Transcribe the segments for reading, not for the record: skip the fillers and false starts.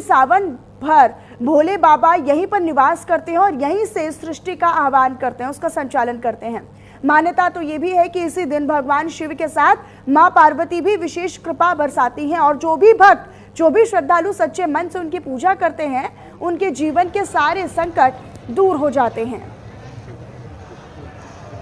सावन भर भोले बाबा यहीं पर निवास करते हैं और यहीं से सृष्टि का आह्वान करते हैं, उसका संचालन करते हैं। मान्यता तो ये भी है कि इसी दिन भगवान शिव के साथ मां पार्वती भी विशेष कृपा बरसाती हैं और जो भी भक्त, जो भी श्रद्धालु सच्चे मन से उनकी पूजा करते हैं, उनके जीवन के सारे संकट दूर हो जाते हैं।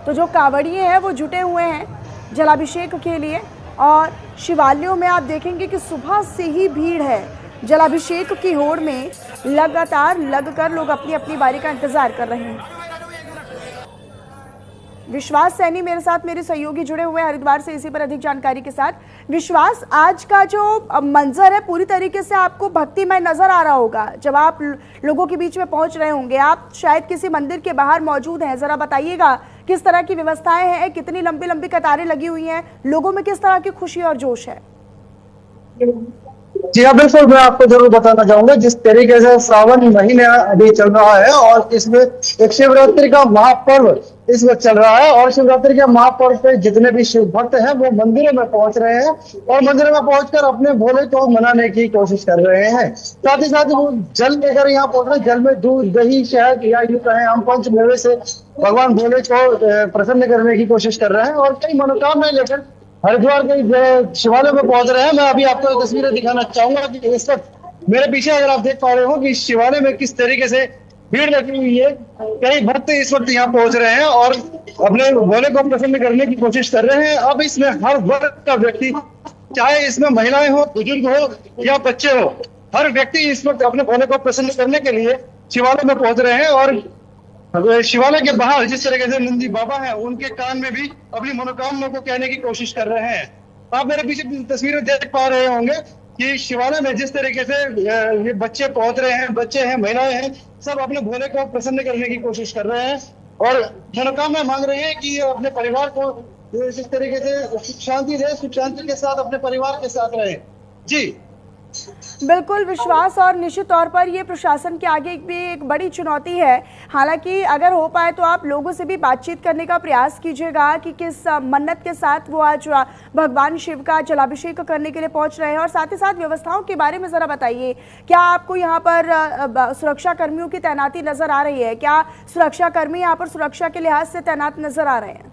तो जो कांवड़िए हैं वो जुटे हुए हैं जलाभिषेक के लिए और शिवालयों में आप देखेंगे कि सुबह से ही भीड़ है। जलाभिषेक की होड़ में लगातार लगकर लोग अपनी अपनी बारी का इंतजार कर रहे हैं। विश्वास सैनी मेरे साथ मेरे सहयोगी जुड़े हुए हरिद्वार से इसी पर अधिक जानकारी के साथ। विश्वास, आज का जो मंजर है पूरी तरीके से आपको भक्तिमय नजर आ रहा होगा। जब आप लोगों के बीच में पहुंच रहे होंगे, आप शायद किसी मंदिर के बाहर मौजूद हैं, जरा बताइएगा किस तरह की व्यवस्थाएं हैं, कितनी लंबी लंबी कतारें लगी हुई हैं, लोगों में किस तरह की खुशी और जोश है? जी हाँ, बिल्कुल, मैं आपको जरूर बताना चाहूंगा। जिस तरीके से सावन महीना अभी चल रहा है और इसमें एक शिवरात्रि का महापर्व इस वक्त चल रहा है और शिवरात्रि के महापर्व पे जितने भी शिव भक्त हैं वो मंदिरों में पहुंच रहे हैं और मंदिरों में पहुंचकर अपने भोले को मनाने की कोशिश कर रहे हैं। साथ ही साथ वो जल लेकर यहाँ पहुंच रहे हैं। जल में दूध, दही, शहद या यूं कहें हम पंचमेवे से भगवान भोले को प्रसन्न करने की कोशिश कर रहे हैं और कई मनोकामनाएं लेकर हरिद्वार के शिवालय में पहुंच रहे हैं। मैं अभी आपको तस्वीरें दिखाना चाहूंगा कि इस वक्त मेरे पीछे अगर आप देख पा रहे हो कि शिवालय में किस तरीके से भीड़ लगी हुई है। कई भक्त इस वक्त यहाँ पहुंच रहे हैं और अपने भोले को प्रसन्न करने की कोशिश कर रहे हैं। अब इसमें हर वर्ग का व्यक्ति, चाहे इसमें महिलाएं हो, बुजुर्ग हो या बच्चे हो, हर व्यक्ति इस वक्त अपने भोले को प्रसन्न करने के लिए शिवालय में पहुंच रहे हैं और शिवालय के बाहर जिस तरीके से नंदी बाबा हैं, उनके कान में भी अपनी मनोकामना को कहने की कोशिश कर रहे हैं। आप मेरे पीछे तस्वीरें देख पा रहे होंगे कि शिवालय में जिस तरीके से ये बच्चे पहुंच रहे हैं, बच्चे हैं, महिलाएं हैं, सब अपने भोले को प्रसन्न करने की कोशिश कर रहे हैं और मनोकामना मांग रहे हैं कि अपने परिवार को इस तरीके से सुख शांति रहे, सुख शांति के साथ अपने परिवार के साथ रहे। जी बिल्कुल विश्वास, और निश्चित तौर पर ये प्रशासन के आगे भी एक बड़ी चुनौती है। हालांकि अगर हो पाए तो आप लोगों से भी बातचीत करने का प्रयास कीजिएगा कि किस मन्नत के साथ वो आज भगवान शिव का जलाभिषेक करने के लिए पहुंच रहे हैं और साथ ही साथ व्यवस्थाओं के बारे में जरा बताइए। क्या आपको यहाँ पर सुरक्षा कर्मियों की तैनाती नजर आ रही है? क्या सुरक्षा कर्मी यहाँ पर सुरक्षा के लिहाज से तैनात नजर आ रहे हैं?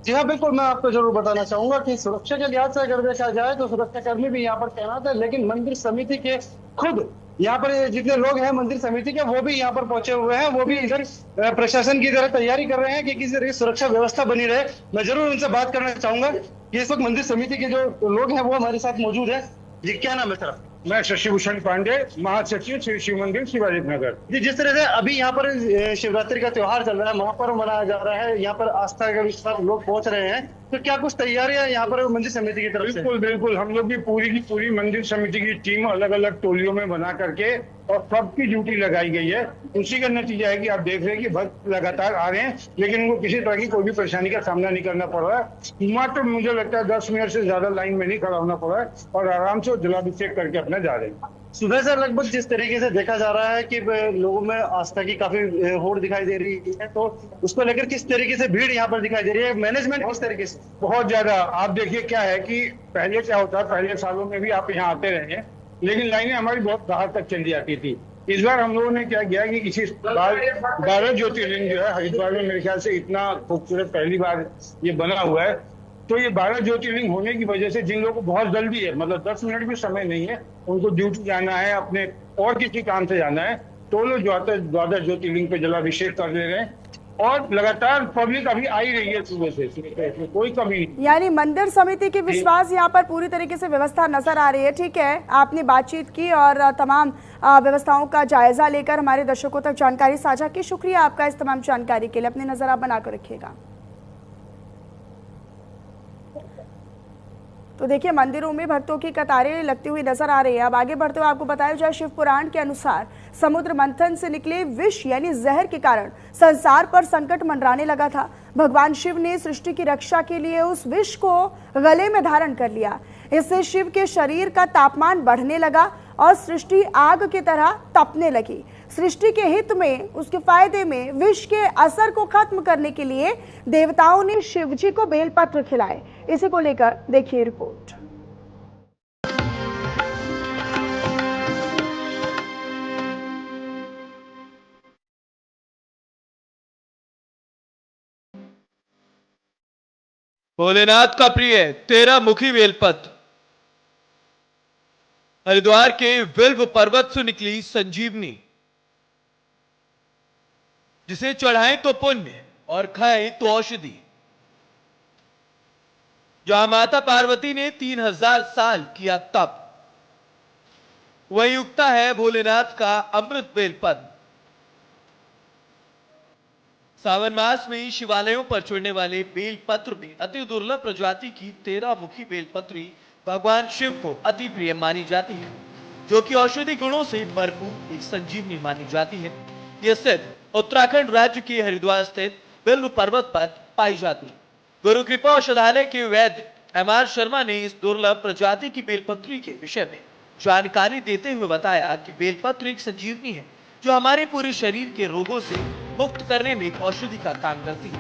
जी हाँ, बिल्कुल, मैं आपको जरूर बताना चाहूंगा कि सुरक्षा के लिहाज से अगर देखा जाए तो सुरक्षा कर्मी भी यहाँ पर तैनात है, लेकिन मंदिर समिति के खुद यहाँ पर जितने लोग हैं मंदिर समिति के, वो भी यहाँ पर पहुंचे हुए हैं। वो भी इधर प्रशासन की तरह तैयारी कर रहे हैं कि किसी तरह की सुरक्षा व्यवस्था बनी रहे। मैं जरूर उनसे बात करना चाहूंगा कि इस वक्त मंदिर समिति के जो लोग हैं वो हमारे साथ मौजूद है। जी, क्या नाम है सर? मैं शशिभूषण पांडे, महासचिव श्री शिव मंदिर शिवालिक नगर। जी, जिस तरह से अभी यहाँ पर शिवरात्रि का त्योहार चल रहा है, महापर्व मनाया जा रहा है, यहाँ पर आस्था के विश्वास लोग पहुंच रहे हैं, तो क्या कुछ तैयारियां यहाँ पर मंदिर समिति की तरफ से? बिल्कुल बिल्कुल, हम लोग की पूरी मंदिर समिति की टीम अलग अलग टोलियों में बना करके और सबकी ड्यूटी लगाई गई है। उसी का नतीजा है कि आप देख रहे हैं कि भक्त लगातार आ रहे हैं, लेकिन उनको किसी तरह की कोई भी परेशानी का सामना नहीं करना पड़ रहा है। मात्र मुझे लगता है 10 मिनट से ज्यादा लाइन में नहीं खड़ा होना पड़ रहा है और आराम से जलाभिषेक करके अपना जा रहे हैं। सुबह से लगभग जिस तरीके से देखा जा रहा है कि लोगों में आस्था की काफी होड़ दिखाई दे रही है, तो उसको लेकर किस तरीके से भीड़ यहाँ पर दिखाई दे रही है, मैनेजमेंट किस तरीके से? बहुत ज्यादा। आप देखिए क्या है कि पहले क्या होता है, पहले सालों में भी आप यहाँ आते रहे हैं, लेकिन लाइनें हमारी बहुत बाहर तक चली जाती थी। इस बार हम लोगों ने क्या किया कि इसी बार 12 ज्योतिर्लिंग जो है हरिद्वार में मेरे ख्याल से इतना खूबसूरत पहली बार ये बना हुआ है। तो ये 12 ज्योतिर्लिंग होने की वजह से जिन लोगों को बहुत जल्दी है, मतलब 10 मिनट भी समय नहीं है, उनको ड्यूटी जाना है, अपने और किसी काम से जाना है, तो लोग जो आते हैं 12 ज्योतिर्लिंग पे जलाभिषेक कर ले रहे हैं और लगातार पब्लिक अभी आ ही रही है सुबह से, कोई कमी नहीं। यानी मंदिर समिति की विश्वास यहाँ पर पूरी तरीके से व्यवस्था नजर आ रही है। ठीक है, आपने बातचीत की और तमाम व्यवस्थाओं का जायजा लेकर हमारे दर्शकों तक जानकारी साझा की। शुक्रिया आपका इस तमाम जानकारी के लिए। अपनी नजर आप बनाकर रखिएगा। तो देखिए, मंदिरों में भक्तों की कतारें लगती हुई नजर आ रही है। अब आगे बढ़ते हुए आपको बताया जाए, शिव पुराण के अनुसार समुद्र मंथन से निकले विष यानी जहर के कारण संसार पर संकट मंडराने लगा था। भगवान शिव ने सृष्टि की रक्षा के लिए उस विष को गले में धारण कर लिया। इससे शिव के शरीर का तापमान बढ़ने लगा और सृष्टि आग की तरह तपने लगी। सृष्टि के हित में, उसके फायदे में, विष के असर को खत्म करने के लिए देवताओं ने शिव जी को बेलपत्र खिलाए। इसी को लेकर देखिए रिपोर्ट। भोलेनाथ का प्रिय 13 मुखी बेलपत्र। हरिद्वार के विल्व पर्वत से निकली संजीवनी, जिसे चढ़ाएं तो पुण्य और खाएं तो औषधि। जहां माता पार्वती ने 3000 साल किया तप, वहीं उगता है भोलेनाथ का अमृत बेलपत्र। सावन मास में शिवालयों पर चढ़ने वाले बेलपत्र में अति दुर्लभ प्रजाति की 13 मुखी बेलपत्री भगवान शिव को अति प्रिय मानी जाती है, जो कि औषधि गुणों से भरपूर एक संजीवनी मानी जाती है। यह स्थित उत्तराखंड राज्य के हरिद्वार स्थित बिल्व पर्वत पर पाई जाती है। गुरु कृपा औषधालय के वैद्य MR शर्मा ने इस दुर्लभ प्रजाति की बेलपत्री के विषय में जानकारी देते हुए बताया कि बेलपत्र एक संजीवनी है, जो हमारे पूरे शरीर के रोगों से मुक्त करने में एक औषधि का काम करती है।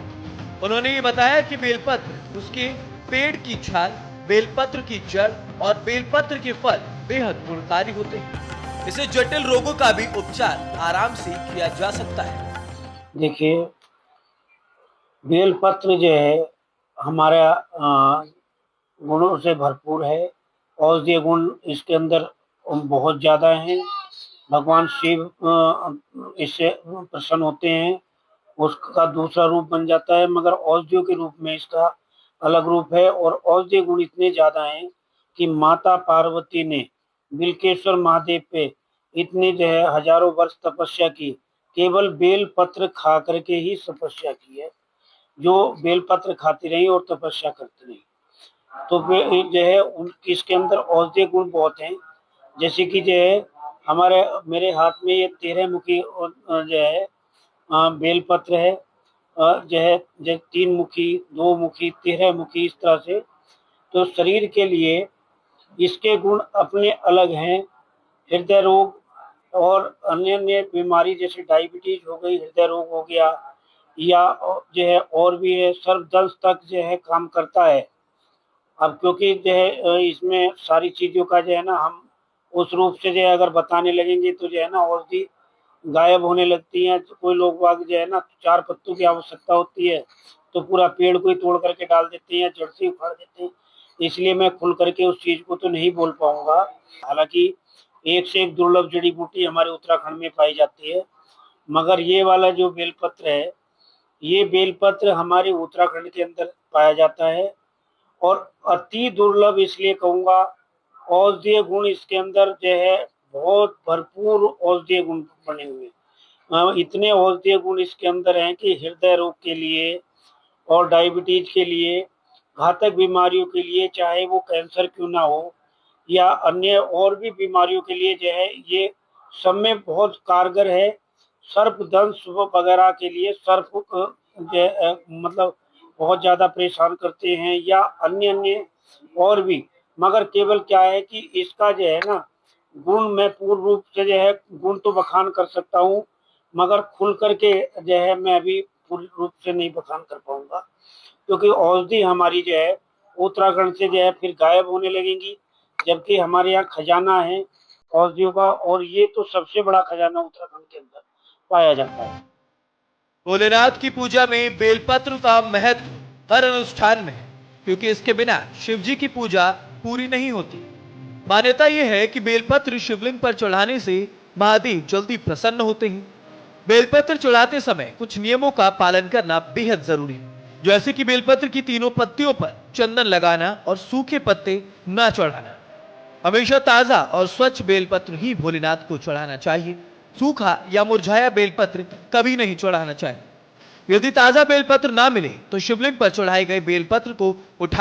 उन्होंने ये बताया कि बेलपत्र, उसके पेड़ की छाल, बेलपत्र की जड़ और बेलपत्र के फल बेहद गुणकारी होते हैं। इसे जटिल रोगों का भी उपचार आराम से किया जा सकता है। देखिए, बेलपत्र जो है हमारा गुणों से भरपूर है। औषधीय गुण इसके अंदर बहुत ज्यादा हैं। भगवान शिव इससे प्रसन्न होते हैं, उसका दूसरा रूप बन जाता है, मगर औषधियों के रूप में इसका अलग रूप है। और औषधीय गुण इतने ज्यादा हैं कि माता पार्वती ने बिल्केश्वर महादेव पे इतने जो है हजारों वर्ष तपस्या की, केवल बेल पत्र खा करके ही तपस्या की है। जो बेलपत्र खाती रही और तपस्या करती रही, तो जो है इसके अंदर औषधीय गुण बहुत हैं। जैसे कि जो है मेरे हाथ में ये 13 मुखी जो है बेलपत्र है, जो 3 मुखी, 2 मुखी, 13 मुखी, इस तरह से। तो शरीर के लिए इसके गुण अपने अलग हैं। हृदय रोग और अन्य अन्य बीमारी जैसे डायबिटीज हो गई, हृदय रोग हो गया, या जो है और भी है, सर्वदंश तक जो है काम करता है। अब क्योंकि जो है इसमें सारी चीजों का जो है ना, हम उस रूप से जो है अगर बताने लगेंगे तो जो है ना औषधि गायब होने लगती है। तो कोई लोग बाग जो है ना 4 पत्तों की आवश्यकता होती है तो पूरा पेड़ को ही तोड़ करके डाल देते हैं, जड़ से उखाड़ देते हैं। इसलिए मैं खुल करके उस चीज को तो नहीं बोल पाऊंगा। हालांकि एक से एक दुर्लभ जड़ी बूटी हमारे उत्तराखंड में पाई जाती है, मगर ये वाला जो बेलपत्र है, ये बेलपत्र हमारे उत्तराखंड के अंदर पाया जाता है। और अति दुर्लभ इसलिए कहूंगा, औषधीय गुण इसके अंदर जो है बहुत भरपूर औषधीय गुण बने हुए। इतने औषधीय गुण इसके अंदर हैं कि हृदय रोग के लिए और डायबिटीज के लिए, घातक बीमारियों के लिए, चाहे वो कैंसर क्यों ना हो या अन्य और भी बीमारियों के लिए जो है ये सब में बहुत कारगर है। सर्पदंश वगैरह के लिए, सर्प मतलब बहुत ज्यादा परेशान करते हैं, या अन्य अन्य और भी। मगर केवल क्या है कि इसका जो है ना गुण, मैं पूर्ण रूप से जो है गुण तो बखान कर सकता हूँ, मगर खुल करके जो है मैं अभी पूर्ण रूप से नहीं बखान कर पाऊंगा, क्योंकि औषधि हमारी जो है उत्तराखंड से जो है फिर गायब होने लगेंगी। जबकि हमारे यहाँ खजाना है औषधियों का, और ये तो सबसे बड़ा खजाना उत्तराखंड के अंदर पाया जाता है। भोलेनाथ की पूजा में बेलपत्र का महत्व हर अनुष्ठान में है, क्योंकि इसके बिना शिव जी की पूजा पूरी नहीं होती। मान्यता यह है कि बेलपत्र शिवलिंग पर चढ़ाने से महादेव जल्दी प्रसन्न होते हैं। बेलपत्र चढ़ाते समय कुछ नियमों का पालन करना बेहद जरूरी है, जैसे कि बेलपत्र की तीनों पत्तियों पर चंदन लगाना और सूखे पत्ते न चढ़ाना। हमेशा ताजा और स्वच्छ बेलपत्र ही भोलेनाथ को चढ़ाना चाहिए। सूखा या मुरझाया बेलपत्र कभी नहीं चढ़ाना चाहिए। यदि ताजा बेलपत्र ना मिले तो शिवलिंग पर चढ़ाए गए बेलपत्र को उठा